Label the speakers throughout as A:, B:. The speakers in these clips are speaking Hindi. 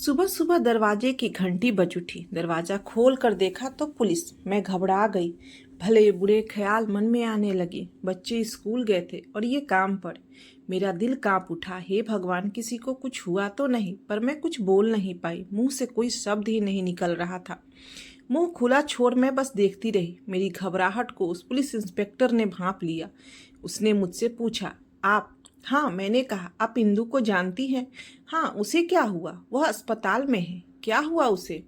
A: सुबह सुबह दरवाजे की घंटी बज उठी। दरवाजा खोल कर देखा तो पुलिस। मैं घबरा गई। भले बुरे ख्याल मन में आने लगे। बच्चे स्कूल गए थे और ये काम पर। मेरा दिल कांप उठा। हे भगवान, किसी को कुछ हुआ तो नहीं। पर मैं कुछ बोल नहीं पाई। मुंह से कोई शब्द ही नहीं निकल रहा था। मुंह खुला छोड़ मैं बस देखती रही। मेरी घबराहट को उस पुलिस इंस्पेक्टर ने भांप लिया। उसने मुझसे पूछा, आप? हाँ, मैंने कहा। आप इंदु को जानती हैं? हाँ। उसे क्या हुआ? वह अस्पताल में है। क्या हुआ उसे?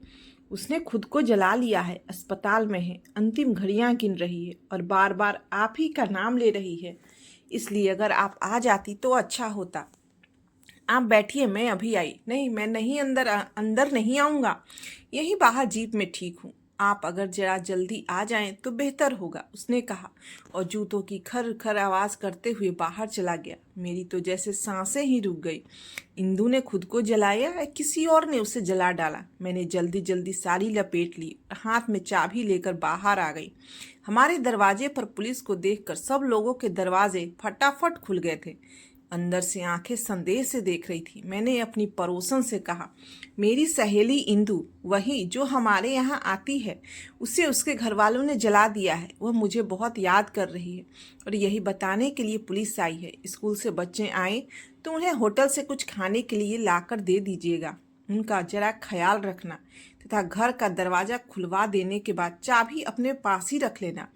A: उसने खुद को जला लिया है। अस्पताल में है। अंतिम घड़ियां गिन रही है और बार बार आप ही का नाम ले रही है। इसलिए अगर आप आ जाती तो अच्छा होता। आप बैठिए, मैं अभी आई। नहीं, मैं नहीं, अंदर नहीं आऊँगा। यही बाहर जीप में ठीक हूँ। आप अगर जरा जल्दी आ जाएं तो बेहतर होगा, उसने कहा और जूतों की खर खर आवाज़ करते हुए बाहर चला गया। मेरी तो जैसे सांसें ही रुक गई। इंदु ने खुद को जलाया या किसी और ने उसे जला डाला? मैंने जल्दी जल्दी साड़ी लपेट ली और हाथ में चाबी लेकर बाहर आ गई। हमारे दरवाजे पर पुलिस को देखकर सब लोगों के दरवाजे फटाफट खुल गए थे। अंदर से आंखें संदेह से देख रही थी। मैंने अपनी पड़ोसन से कहा, मेरी सहेली इंदु, वही जो हमारे यहाँ आती है, उसे उसके घर वालों ने जला दिया है। वह मुझे बहुत याद कर रही है और यही बताने के लिए पुलिस आई है। स्कूल से बच्चे आए तो उन्हें होटल से कुछ खाने के लिए लाकर दे दीजिएगा। उनका जरा ख्याल रखना तथा घर का दरवाज़ा खुलवा देने के बाद चाबी अपने पास ही रख लेना।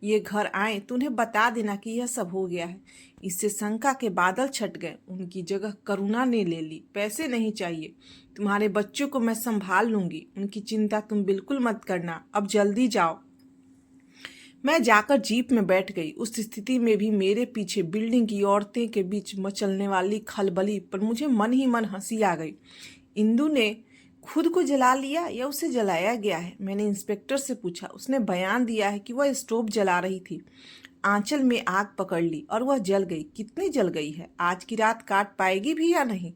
A: ये घर आए तो उन्हें बता देना कि यह सब हो गया है। इससे शंका के बादल छट गए। उनकी जगह करुणा ने ले ली। पैसे नहीं चाहिए। तुम्हारे बच्चों को मैं संभाल लूंगी। उनकी चिंता तुम बिल्कुल मत करना। अब जल्दी जाओ। मैं जाकर जीप में बैठ गई। उस स्थिति में भी मेरे पीछे बिल्डिंग की औरतें के बीच मचलने वाली खलबली पर मुझे मन ही मन हंसी आ गई। इंदु ने खुद को जला लिया या उसे जलाया गया है? मैंने इंस्पेक्टर से पूछा। उसने बयान दिया है कि वह स्टोव जला रही थी। आंचल में आग पकड़ ली और वह जल गई। कितनी जल गई है? आज की रात काट पाएगी भी या नहीं,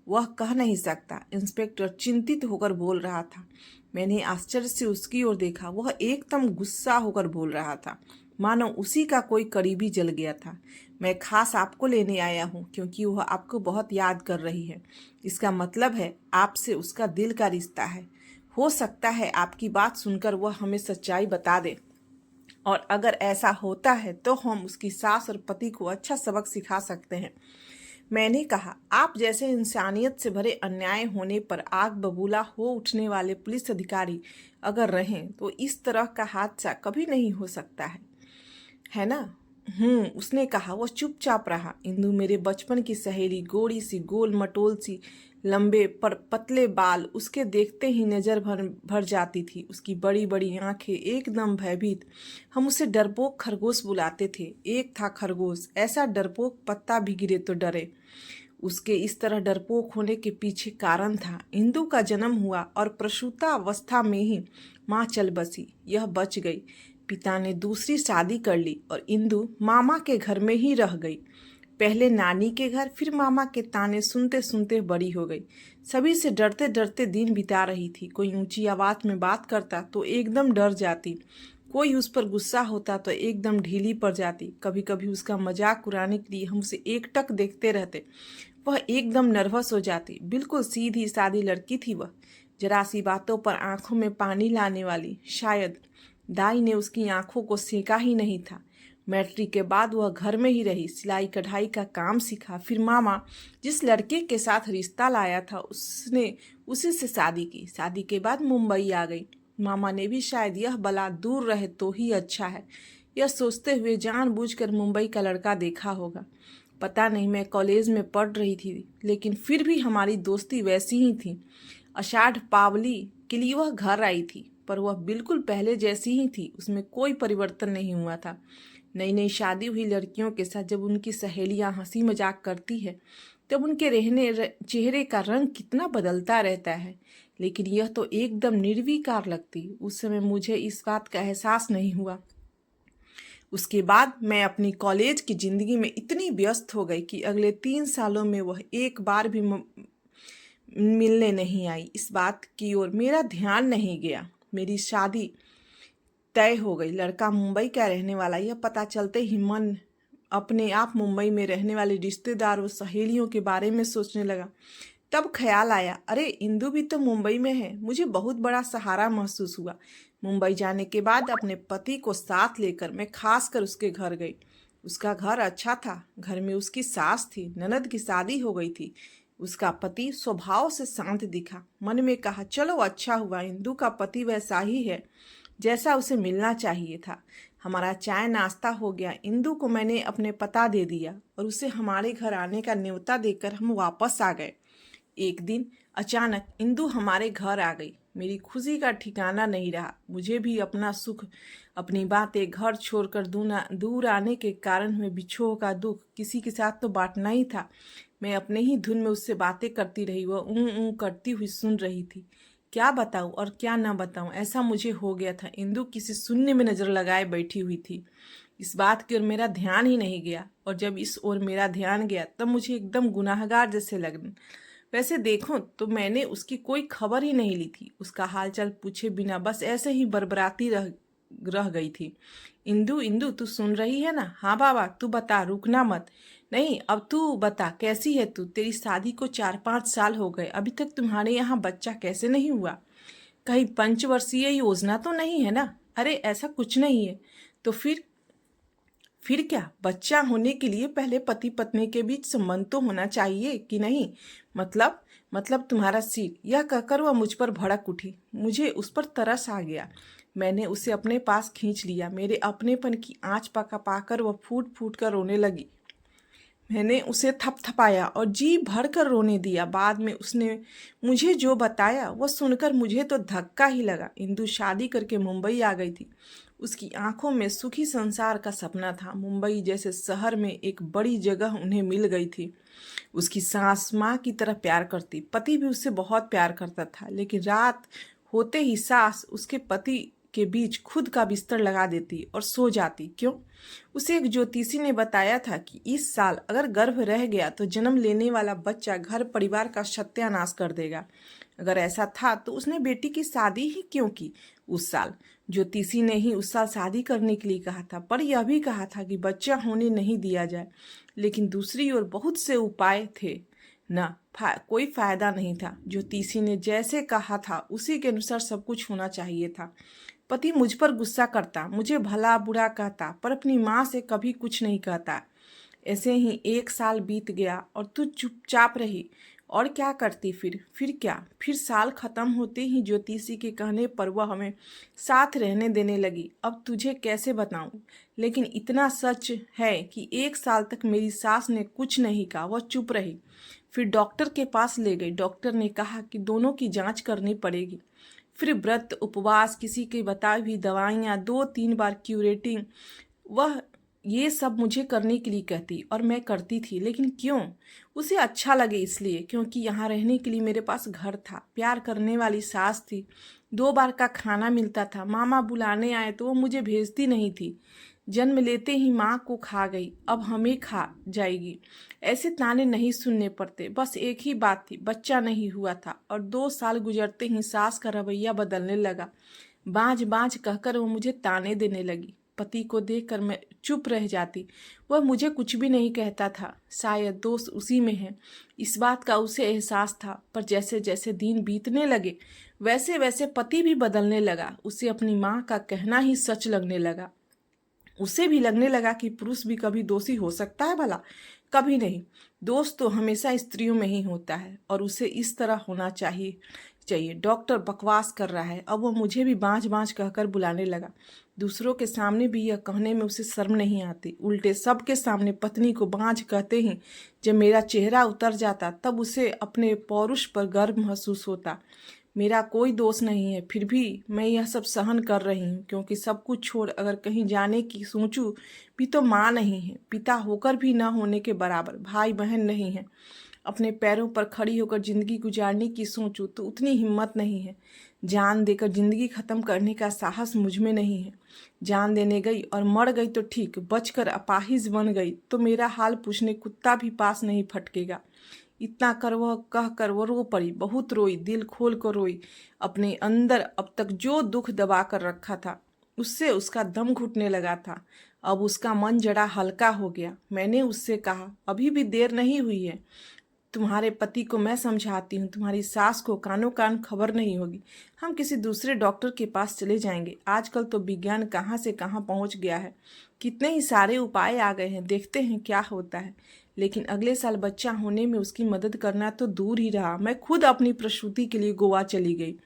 A: वह कह नहीं सकता। इंस्पेक्टर चिंतित होकर बोल रहा था। मैंने आश्चर्य से उसकी ओर देखा। वह एकदम गुस्सा होकर बोल रहा था, मानो उसी का कोई करीबी जल गया था। मैं खास आपको लेने आया हूँ क्योंकि वह आपको बहुत याद कर रही है। इसका मतलब है आपसे उसका दिल का रिश्ता है। हो सकता है आपकी बात सुनकर वह हमें सच्चाई बता दे, और अगर ऐसा होता है तो हम उसकी सास और पति को अच्छा सबक सिखा सकते हैं। मैंने कहा, आप जैसे इंसानियत से भरे अन्याय होने पर आग बबूला हो उठने वाले पुलिस अधिकारी अगर रहें तो इस तरह का हादसा कभी नहीं हो सकता है ना? उसने कहा। वह चुपचाप रहा। इंदु मेरे बचपन की सहेली, गोरी सी, गोल मटोल सी, लंबे पर पतले बाल, उसके देखते ही नजर भर भर जाती थी। उसकी बड़ी बड़ी आंखें एकदम भयभीत। हम उसे डरपोक खरगोश बुलाते थे। एक था खरगोश, ऐसा डरपोक पत्ता भी गिरे तो डरे। उसके इस तरह डरपोक होने के पीछे कारण था। इंदु का जन्म हुआ और प्रसूता अवस्था में ही माँ चल बसी। यह बच गई। पिता ने दूसरी शादी कर ली और इंदु मामा के घर में ही रह गई। पहले नानी के घर, फिर मामा के ताने सुनते सुनते बड़ी हो गई। सभी से डरते डरते दिन बिता रही थी। कोई ऊंची आवाज में बात करता तो एकदम डर जाती। कोई उस पर गुस्सा होता तो एकदम ढीली पड़ जाती। कभी कभी उसका मजाक उड़ाने के लिए हम उसे एकटक देखते रहते। वह एकदम नर्वस हो जाती। बिल्कुल सीधी सादी लड़की थी वह, जरा सी बातों पर आंखों में पानी लाने वाली। शायद दाई ने उसकी आंखों को सेका ही नहीं था। मैट्रिक के बाद वह घर में ही रही, सिलाई कढ़ाई का काम सीखा। फिर मामा जिस लड़के के साथ रिश्ता लाया था उसने उसी से शादी की। शादी के बाद मुंबई आ गई। मामा ने भी शायद यह बला दूर रहे तो ही अच्छा है, यह सोचते हुए जानबूझकर मुंबई का लड़का देखा होगा। पता नहीं, मैं कॉलेज में पढ़ रही थी लेकिन फिर भी हमारी दोस्ती वैसी ही थी। आषाढ़ पावली के लिए वह घर आई थी, पर वह बिल्कुल पहले जैसी ही थी। उसमें कोई परिवर्तन नहीं हुआ था। नई नई शादी हुई लड़कियों के साथ जब उनकी सहेलियां हंसी मजाक करती है तब उनके चेहरे का रंग कितना बदलता रहता है, लेकिन यह तो एकदम निर्विकार लगती। उस समय मुझे इस बात का एहसास नहीं हुआ। उसके बाद मैं अपनी कॉलेज की ज़िंदगी में इतनी व्यस्त हो गई कि अगले 3 सालों में वह एक बार भी मिलने नहीं आई। इस बात की ओर मेरा ध्यान नहीं गया। मेरी शादी तय हो गई। लड़का मुंबई का रहने वाला, यह पता चलते ही मन अपने आप मुंबई में रहने वाले रिश्तेदार और सहेलियों के बारे में सोचने लगा। तब ख्याल आया, अरे इंदु भी तो मुंबई में है। मुझे बहुत बड़ा सहारा महसूस हुआ। मुंबई जाने के बाद अपने पति को साथ लेकर मैं खास कर उसके घर गई। उसका घर अच्छा था। घर में उसकी सास थी, ननद की शादी हो गई थी। उसका पति स्वभाव से शांत दिखा। मन में कहा, चलो अच्छा हुआ, इंदु का पति वैसा ही है जैसा उसे मिलना चाहिए था। हमारा चाय नाश्ता हो गया। इंदु को मैंने अपने पता दे दिया और उसे हमारे घर आने का न्योता देकर हम वापस आ गए। एक दिन अचानक इंदु हमारे घर आ गई। मेरी खुशी का ठिकाना नहीं रहा। मुझे भी अपना सुख, अपनी बातें, घर छोड़कर दूर आने के कारण हुए बिछोह का दुख किसी के साथ तो बांटना ही था। मैं अपने ही धुन में उससे बातें करती रही। वह ऊँ करती हुई सुन रही थी। क्या बताऊं और क्या ना बताऊं, ऐसा मुझे हो गया था। इंदु किसी शून्य में नजर लगाए बैठी हुई थी। इस बात की ओर मेरा ध्यान ही नहीं गया, और जब इस ओर मेरा ध्यान गया तब मुझे एकदम गुनाहगार जैसे लगा। वैसे देखूं तो मैंने उसकी कोई खबर ही नहीं ली थी। उसका हालचाल पूछे बिना बस ऐसे ही बरबराती रह गई थी। इंदु, इंदु, तू सुन रही है ना? हाँ बाबा, तू बता, रुकना मत। नहीं, अब तू बता, कैसी है तू? तेरी शादी को 4-5 साल हो गए, अभी तक तुम्हारे यहाँ बच्चा कैसे नहीं हुआ? कहीं पंचवर्षीय योजना तो नहीं है ना? अरे ऐसा कुछ नहीं है। तो फिर क्या? बच्चा होने के लिए पहले पति पत्नी के बीच संबंध तो होना चाहिए कि नहीं? मतलब तुम्हारा सीट। यह कहकर वह मुझ पर भड़क उठी। मुझे उस पर तरस आ गया। मैंने उसे अपने पास खींच लिया। मेरे अपनेपन की आंच पका पाकर वह फूट फूट कर रोने लगी। मैंने उसे थपथपाया और जी भर कर रोने दिया। बाद में उसने मुझे जो बताया वह सुनकर मुझे तो धक्का ही लगा। इंदु शादी करके मुंबई आ गई थी। उसकी आंखों में सुखी संसार का सपना था। मुंबई जैसे शहर में एक बड़ी जगह उन्हें मिल गई थी। उसकी सास माँ की तरह प्यार करती, पति भी उससे बहुत प्यार करता था। लेकिन रात होते ही सास उसके पति के बीच खुद का बिस्तर लगा देती और सो जाती। क्यों? उसे एक ज्योतिषी ने बताया था कि इस साल अगर गर्भ रह गया तो जन्म लेने वाला बच्चा घर परिवार का सत्यानाश कर देगा। अगर ऐसा था तो उसने बेटी की शादी ही क्यों की उस साल? ज्योतिषी ने ही उस साल शादी करने के लिए कहा था, पर यह भी कहा था कि बच्चा होने नहीं दिया जाए। लेकिन दूसरी ओर बहुत से उपाय थे ना, कोई फायदा नहीं था। ज्योतिषी ने जैसे कहा था उसी के अनुसार सब कुछ होना चाहिए था। पति मुझ पर गुस्सा करता, मुझे भला बुरा कहता, पर अपनी माँ से कभी कुछ नहीं कहता। ऐसे ही 1 साल बीत गया और तू चुपचाप रही। और क्या करती फिर क्या? फिर साल खत्म होते ही ज्योतिषी के कहने पर वह हमें साथ रहने देने लगी। अब तुझे कैसे बताऊं, लेकिन इतना सच है कि 1 साल तक मेरी सास ने कुछ नहीं कहा, वह चुप रही। फिर डॉक्टर के पास ले गई। डॉक्टर ने कहा कि दोनों की जांच करनी पड़ेगी। फिर व्रत, उपवास, किसी की बताई हुई दवाइयाँ, 2-3 बार क्यूरेटिंग, वह ये सब मुझे करने के लिए कहती और मैं करती थी। लेकिन क्यों? उसे अच्छा लगे इसलिए, क्योंकि यहाँ रहने के लिए मेरे पास घर था, प्यार करने वाली सास थी, 2 बार का खाना मिलता था। मामा बुलाने आए तो वो मुझे भेजती नहीं थी। जन्म लेते ही माँ को खा गई, अब हमें खा जाएगी। ऐसे ताने नहीं सुनने पड़ते। बस एक ही बात थी, बच्चा नहीं हुआ था। और 2 साल गुजरते ही सास का रवैया बदलने लगा। बाँझ बाँझ कहकर वो मुझे ताने देने लगी। पति को देखकर मैं चुप रह जाती। वह मुझे कुछ भी नहीं कहता था। शायद दोष उसी में है, इस बात का उसे एहसास था। पर जैसे जैसे दिन बीतने लगे वैसे वैसे पति भी बदलने लगा। उसे अपनी माँ का कहना ही सच लगने लगा। उसे भी लगने लगा कि पुरुष भी कभी दोषी हो सकता है भला। कभी नहीं। दोष तो हमेशा स्त्रियों में ही होता है और उसे इस तरह होना चाहिए। डॉक्टर बकवास कर रहा है। अब वो मुझे भी बाँझ बाँझ कहकर बुलाने लगा। दूसरों के सामने भी यह कहने में उसे शर्म नहीं आती। उल्टे सबके सामने पत्नी को बाँझ कहते ही जब मेरा चेहरा उतर जाता तब उसे अपने पौरुष पर गर्व महसूस होता। मेरा कोई दोष नहीं है, फिर भी मैं यह सब सहन कर रही हूँ, क्योंकि सब कुछ छोड़ अगर कहीं जाने की सोचूं भी तो माँ नहीं है, पिता होकर भी न होने के बराबर, भाई बहन नहीं है। अपने पैरों पर खड़ी होकर जिंदगी गुजारने की सोचूं तो उतनी हिम्मत नहीं है। जान देकर जिंदगी खत्म करने का साहस मुझ में नहीं है। जान देने गई और मर गई तो ठीक, बचकर अपाहिज बन गई तो मेरा हाल पूछने कुत्ता भी पास नहीं फटकेगा। इतना कर वह कह कर वो रो पड़ी। बहुत रोई, दिल खोल कर रोई। अपने अंदर अब तक जो दुख दबा कर रखा था उससे उसका दम घुटने लगा था। अब उसका मन जरा हल्का हो गया। मैंने उससे कहा, अभी भी देर नहीं हुई है, तुम्हारे पति को मैं समझाती हूँ, तुम्हारी सास को कानों कान खबर नहीं होगी। हम किसी दूसरे डॉक्टर के पास चले जाएंगे। आजकल तो विज्ञान कहाँ से कहाँ पहुँच गया है, कितने ही सारे उपाय आ गए हैं, देखते हैं क्या होता है। लेकिन अगले साल बच्चा होने में उसकी मदद करना तो दूर ही रहा, मैं खुद अपनी प्रसूति के लिए गोवा चली गई।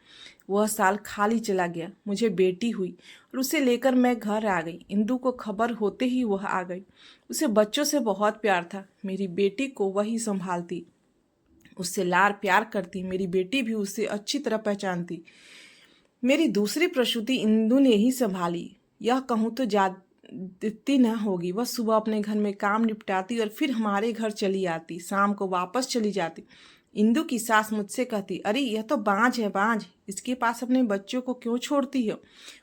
A: वह साल खाली चला गया। मुझे बेटी हुई और उसे लेकर मैं घर आ गई। इंदु को खबर होते ही वह आ गई। उसे बच्चों से बहुत प्यार था। मेरी बेटी को वही संभालती, उससे लाड़ प्यार करती। मेरी बेटी भी उसे अच्छी तरह पहचानती। मेरी दूसरी प्रसूति इंदु ने ही संभाली। यह कहूँ तो ज्यादती न होगी। वह सुबह अपने घर में काम निपटाती और फिर हमारे घर चली आती, शाम को वापस चली जाती। इंदु की सास मुझसे कहती, अरे यह तो बांझ है, बांझ, इसके पास अपने बच्चों को क्यों छोड़ती हो,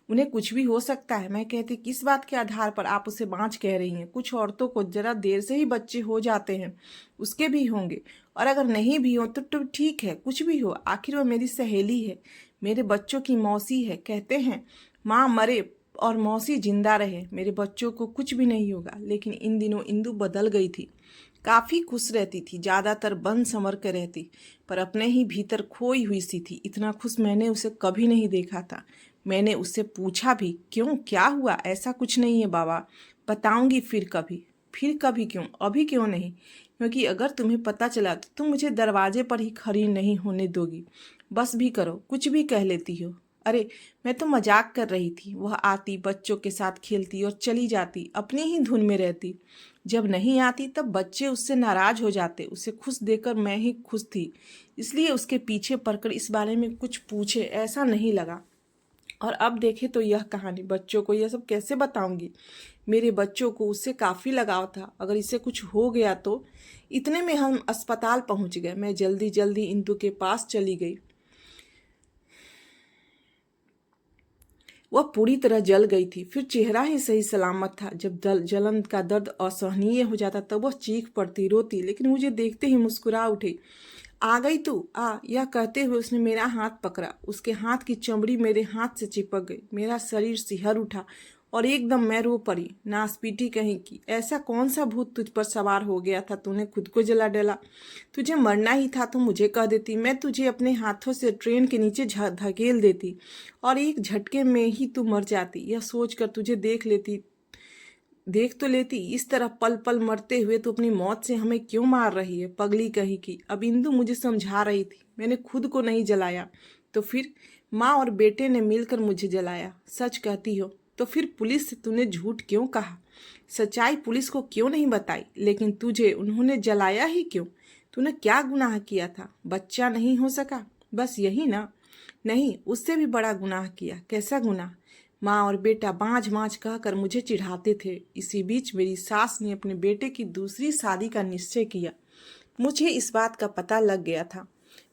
A: उन्हें कुछ भी हो सकता है। मैं कहती, किस बात के आधार पर आप उसे बांझ कह रही हैं? कुछ औरतों को जरा देर से ही बच्चे हो जाते हैं, उसके भी होंगे, और अगर नहीं भी हो तो ठीक है, कुछ भी हो, आखिर वह मेरी सहेली है, मेरे बच्चों की मौसी है। कहते हैं माँ मरे और मौसी जिंदा रहे, मेरे बच्चों को कुछ भी नहीं होगा। लेकिन इन दिनों इंदु बदल गई थी। काफ़ी खुश रहती थी, ज़्यादातर बन संवर कर रहती, पर अपने ही भीतर खोई हुई सी थी। इतना खुश मैंने उसे कभी नहीं देखा था। मैंने उससे पूछा भी, क्यों, क्या हुआ? ऐसा कुछ नहीं है बाबा, बताऊंगी फिर कभी। फिर कभी क्यों? अभी क्यों नहीं? क्योंकि अगर तुम्हें पता चला तो तुम मुझे दरवाजे पर ही खड़ी नहीं होने दोगी। बस भी करो, कुछ भी कह लेती हो। अरे मैं तो मजाक कर रही थी। वह आती, बच्चों के साथ खेलती और चली जाती, अपनी ही धुन में रहती। जब नहीं आती तब बच्चे उससे नाराज हो जाते। उसे खुश देकर मैं ही खुश थी, इसलिए उसके पीछे पड़कर इस बारे में कुछ पूछे ऐसा नहीं लगा। और अब देखे तो यह कहानी, बच्चों को यह सब कैसे बताऊंगी? मेरे बच्चों को उससे काफ़ी लगाव था। अगर इसे कुछ हो गया तो। इतने में हम अस्पताल पहुंच गए। मैं जल्दी जल्दी इंदु के पास चली गई। वह पूरी तरह जल गई थी, फिर चेहरा ही सही सलामत था। जब जलन का दर्द असहनीय हो जाता तब वह चीख पड़ती, रोती, लेकिन मुझे देखते ही मुस्कुरा उठी। आ गई तू, आ, यह कहते हुए उसने मेरा हाथ पकड़ा। उसके हाथ की चमड़ी मेरे हाथ से चिपक गई। मेरा शरीर सिहर उठा और एकदम मैं रो पड़ी। नासपीटी कहीं की, ऐसा कौन सा भूत तुझ पर सवार हो गया था, तूने खुद को जला डाला? तुझे मरना ही था तो मुझे कह देती, मैं तुझे अपने हाथों से ट्रेन के नीचे धकेल देती और एक झटके में ही तू मर जाती। यह सोचकर तुझे देख तो लेती, इस तरह पल पल मरते हुए तू अपनी मौत से हमें क्यों मार रही है, पगली कहीं की। अब इंदु मुझे समझा रही थी, मैंने खुद को नहीं जलाया तो फिर माँ और बेटे ने मिलकर मुझे जलाया। सच कहती हो तो फिर पुलिस से तूने झूठ क्यों कहा? सच्चाई पुलिस को क्यों नहीं बताई? लेकिन तुझे उन्होंने जलाया ही क्यों? तूने क्या गुनाह किया था? बच्चा नहीं हो सका, बस यही ना? नहीं, उससे भी बड़ा गुनाह किया। कैसा गुनाह? माँ और बेटा बाँझ बाँझ कहकर मुझे चिढ़ाते थे। इसी बीच मेरी सास ने अपने बेटे की दूसरी शादी का निश्चय किया। मुझे इस बात का पता लग गया था।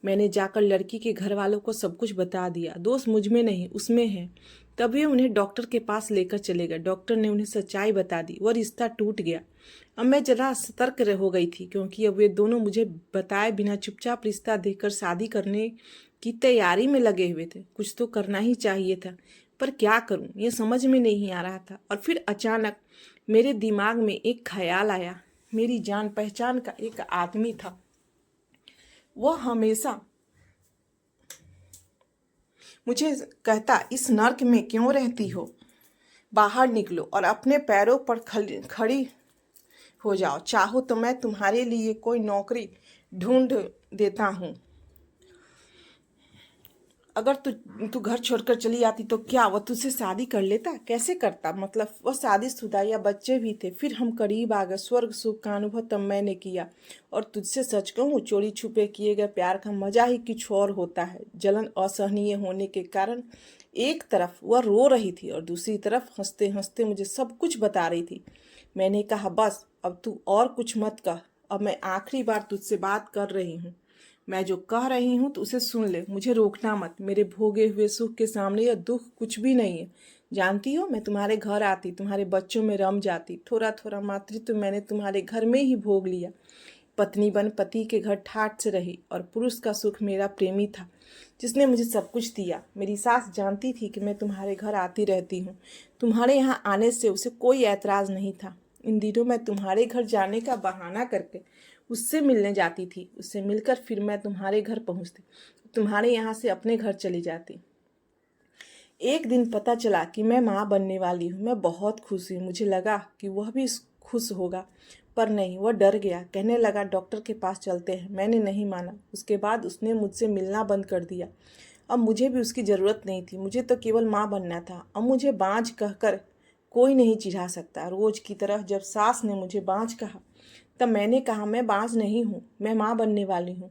A: मैंने जाकर लड़की के घर वालों को सब कुछ बता दिया। दोष मुझ में नहीं, उसमें है। तब वे उन्हें डॉक्टर के पास लेकर चले गए। डॉक्टर ने उन्हें सच्चाई बता दी। वह रिश्ता टूट गया। अब मैं जरा सतर्क हो गई थी, क्योंकि अब वे दोनों मुझे बताए बिना चुपचाप रिश्ता देखकर शादी करने की तैयारी में लगे हुए थे। कुछ तो करना ही चाहिए था, पर क्या करूं ये समझ में नहीं आ रहा था। और फिर अचानक मेरे दिमाग में एक ख्याल आया। मेरी जान पहचान का एक आदमी था। वह हमेशा मुझे कहता, इस नर्क में क्यों रहती हो, बाहर निकलो और अपने पैरों पर खड़ी हो जाओ। चाहो तो मैं तुम्हारे लिए कोई नौकरी ढूंढ देता हूँ। अगर तू घर छोड़कर चली आती तो क्या वह तुझसे शादी कर लेता? कैसे करता? मतलब वह शादीशुदा या बच्चे भी थे। फिर हम करीब आ गए। स्वर्ग सुख का अनुभव तब मैंने किया। और तुझसे सच कहूँ, चोरी छुपे किए गए प्यार का मजा ही कुछ और होता है। जलन असहनीय होने के कारण एक तरफ वह रो रही थी और दूसरी तरफ हंसते हंसते मुझे सब कुछ बता रही थी। मैंने कहा, बस अब तू और कुछ मत कह। अब मैं आखिरी बार तुझसे बात कर रही हूँ। मैं जो कह रही हूँ तो उसे सुन ले, मुझे रोकना मत। मेरे भोगे हुए सुख के सामने यह दुख कुछ भी नहीं है। जानती हो, मैं तुम्हारे घर आती, तुम्हारे बच्चों में रम जाती। थोड़ा थोड़ा मातृत्व मैंने तुम्हारे घर में ही भोग लिया। पत्नी बन पति के घर ठाठ से रही और पुरुष का सुख मेरा प्रेमी था, जिसने मुझे सब कुछ दिया। मेरी सास जानती थी कि मैं तुम्हारे घर आती रहती हूँ। तुम्हारे यहाँ आने से उसे कोई ऐतराज़ नहीं था। इन दिनों मैं तुम्हारे घर जाने का बहाना करके उससे मिलने जाती थी। उससे मिलकर फिर मैं तुम्हारे घर पहुंचती, तुम्हारे यहाँ से अपने घर चली जाती। एक दिन पता चला कि मैं माँ बनने वाली हूँ। मैं बहुत खुश हुई। मुझे लगा कि वह भी खुश होगा, पर नहीं, वह डर गया। कहने लगा डॉक्टर के पास चलते हैं। मैंने नहीं माना। उसके बाद उसने मुझसे मिलना बंद कर दिया। अब मुझे भी उसकी ज़रूरत नहीं थी। मुझे तो केवल माँ बनना था। अब मुझे बाँझ कहकर कोई नहीं चिढ़ा सकता। रोज़ की तरह जब सास ने मुझे बाँझ कहा, तब मैंने कहा मैं बाँझ नहीं हूँ, मैं माँ बनने वाली हूँ।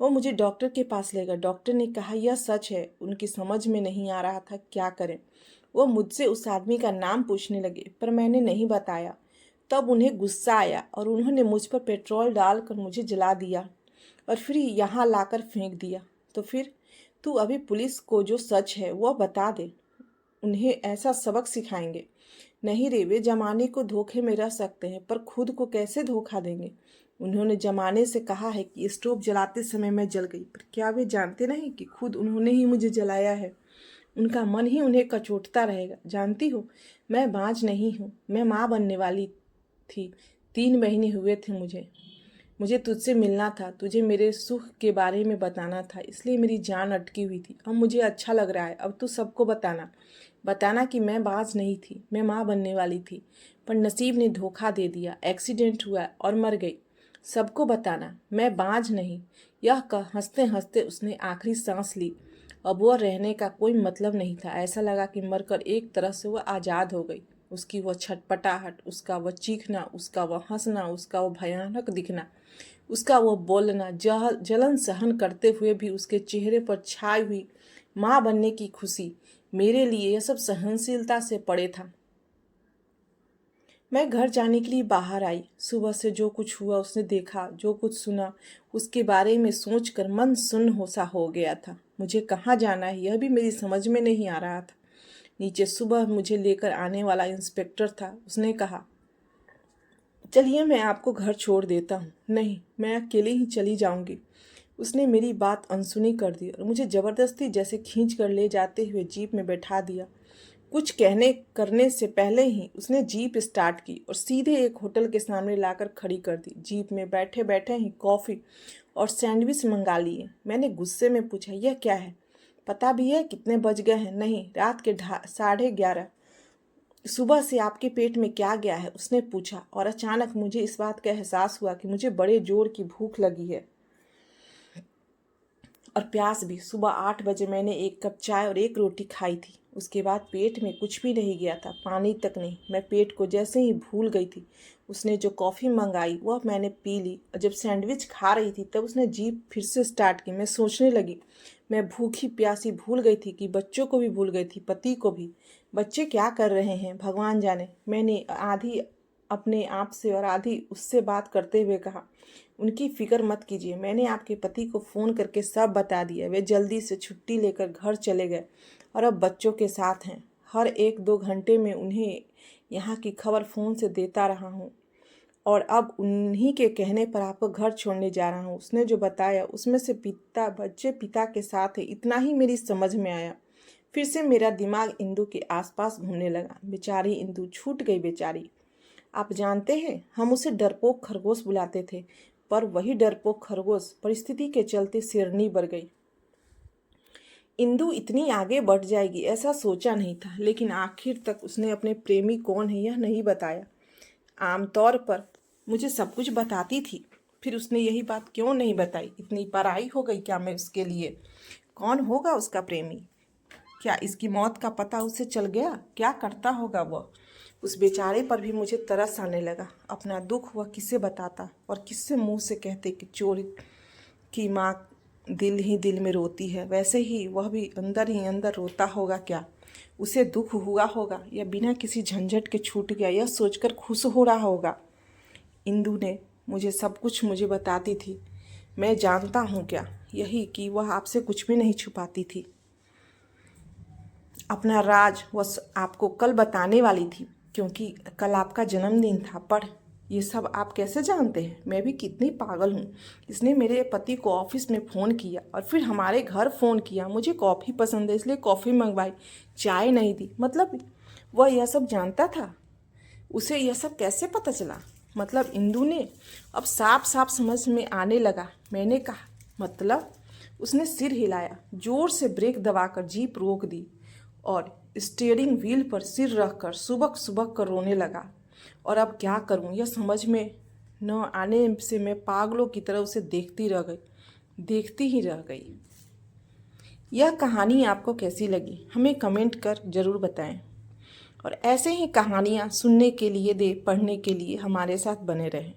A: वो मुझे डॉक्टर के पास ले गया। डॉक्टर ने कहा यह सच है। उनकी समझ में नहीं आ रहा था क्या करें। वो मुझसे उस आदमी का नाम पूछने लगे, पर मैंने नहीं बताया। तब उन्हें गुस्सा आया और उन्होंने मुझ पर पेट्रोल डालकर मुझे जला दिया और फिर यहाँ लाकर फेंक दिया। तो फिर तू अभी पुलिस को जो सच है वह बता दे, उन्हें ऐसा सबक सिखाएंगे। नहीं रे, वे जमाने को धोखे में रह सकते हैं, पर खुद को कैसे धोखा देंगे। उन्होंने जमाने से कहा है कि स्टोव जलाते समय मैं जल गई, पर क्या वे जानते नहीं कि खुद उन्होंने ही मुझे जलाया है। उनका मन ही उन्हें कचोटता रहेगा। जानती हो, मैं बाँझ नहीं हूँ, मैं माँ बनने वाली थी। 3 महीने हुए थे मुझे। मुझे तुझसे मिलना था, तुझे मेरे सुख के बारे में बताना था, इसलिए मेरी जान अटकी हुई थी। अब मुझे अच्छा लग रहा है। अब तू सबको बताना, बताना कि मैं बाँझ नहीं थी, मैं माँ बनने वाली थी, पर नसीब ने धोखा दे दिया। एक्सीडेंट हुआ और मर गई। सबको बताना मैं बाँझ नहीं। यह कह हंसते हंसते उसने आखिरी सांस ली। अब वह रहने का कोई मतलब नहीं था। ऐसा लगा कि मरकर एक तरह से वह आज़ाद हो गई। उसकी वह छटपटाहट, उसका वह चीखना, उसका वह हंसना, उसका वह भयानक दिखना, उसका वह बोलना, जलन सहन करते हुए भी उसके चेहरे पर छाई हुई माँ बनने की खुशी, मेरे लिए यह सब सहनशीलता से पड़े था। मैं घर जाने के लिए बाहर आई। सुबह से जो कुछ हुआ, उसने देखा, जो कुछ सुना, उसके बारे में सोचकर मन सुन्न सा हो गया था। मुझे कहाँ जाना है यह भी मेरी समझ में नहीं आ रहा था। नीचे सुबह मुझे लेकर आने वाला इंस्पेक्टर था। उसने कहा चलिए मैं आपको घर छोड़ देता हूँ। नहीं, मैं अकेले ही चली जाऊंगी। उसने मेरी बात अनसुनी कर दी और मुझे ज़बरदस्ती जैसे खींच कर ले जाते हुए जीप में बैठा दिया। कुछ कहने करने से पहले ही उसने जीप स्टार्ट की और सीधे एक होटल के सामने लाकर खड़ी कर दी। जीप में बैठे बैठे ही कॉफ़ी और सैंडविच मंगा लिए। मैंने गुस्से में पूछा यह क्या है? पता भी है कितने बज गए हैं? नहीं, रात के 11:30। सुबह से आपके पेट में क्या गया है? उसने पूछा और अचानक मुझे इस बात का एहसास हुआ कि मुझे बड़े जोर की भूख लगी है और प्यास भी। सुबह 8 बजे मैंने 1 कप चाय और 1 रोटी खाई थी। उसके बाद पेट में कुछ भी नहीं गया था, पानी तक नहीं। मैं पेट को जैसे ही भूल गई थी। उसने जो कॉफ़ी मंगाई वह मैंने पी ली और जब सैंडविच खा रही थी तब उसने जीप फिर से स्टार्ट की। मैं सोचने लगी, मैं भूखी प्यासी भूल गई थी कि बच्चों को भी भूल गई थी, पति को भी। बच्चे क्या कर रहे हैं भगवान जाने। मैंने आधी अपने आप से और आधी उससे बात करते हुए कहा उनकी फिक्र मत कीजिए, मैंने आपके पति को फ़ोन करके सब बता दिया। वे जल्दी से छुट्टी लेकर घर चले गए और अब बच्चों के साथ हैं। हर 1-2 घंटे में उन्हें यहाँ की खबर फ़ोन से देता रहा हूँ और अब उन्हीं के कहने पर आपको घर छोड़ने जा रहा हूँ। उसने जो बताया उसमें से बच्चे पिता के साथ है, इतना ही मेरी समझ में आया। फिर से मेरा दिमाग इंदु के आसपास घूमने लगा। बेचारी इंदु, छूट गई बेचारी। आप जानते हैं, हम उसे डरपोक खरगोश बुलाते थे, पर वही डरपोक खरगोश परिस्थिति के चलते सिरनी बढ़ गई। इंदु इतनी आगे बढ़ जाएगी ऐसा सोचा नहीं था, लेकिन आखिर तक उसने अपने प्रेमी कौन है यह नहीं बताया। आमतौर पर मुझे सब कुछ बताती थी, फिर उसने यही बात क्यों नहीं बताई? इतनी पराई हो गई क्या मैं उसके लिए? कौन होगा उसका प्रेमी? क्या इसकी मौत का पता उसे चल गया? क्या करता होगा वह? उस बेचारे पर भी मुझे तरस आने लगा। अपना दुख वह किसे बताता और किससे मुंह से कहते कि चोर की माँ दिल ही दिल में रोती है, वैसे ही वह भी अंदर ही अंदर रोता होगा। क्या उसे दुख हुआ होगा या बिना किसी झंझट के छूट गया यह सोचकर खुश हो रहा होगा? इंदु ने मुझे सब कुछ मुझे बताती थी। मैं जानता हूँ क्या, यही कि वह आपसे कुछ भी नहीं छुपाती थी। अपना राज वह आपको कल बताने वाली थी, क्योंकि कल आपका जन्मदिन था। पर ये सब आप कैसे जानते हैं? मैं भी कितनी पागल हूँ। इसने मेरे पति को ऑफिस में फ़ोन किया और फिर हमारे घर फ़ोन किया। मुझे कॉफ़ी पसंद है इसलिए कॉफ़ी मंगवाई, चाय नहीं दी। मतलब वह यह सब जानता था? उसे यह सब कैसे पता चला? मतलब इंदु ने। अब साफ साफ समझ में आने लगा। मैंने कहा, मतलब? उसने सिर हिलाया, जोर से ब्रेक दबाकर जीप रोक दी और स्टीयरिंग व्हील पर सिर रखकर सुबक सुबक कर रोने लगा। और अब क्या करूं, यह समझ में न आने से मैं पागलों की तरह उसे देखती ही रह गई। यह कहानी आपको कैसी लगी हमें कमेंट कर ज़रूर बताएं। और ऐसे ही कहानियाँ सुनने के लिए पढ़ने के लिए हमारे साथ बने रहें।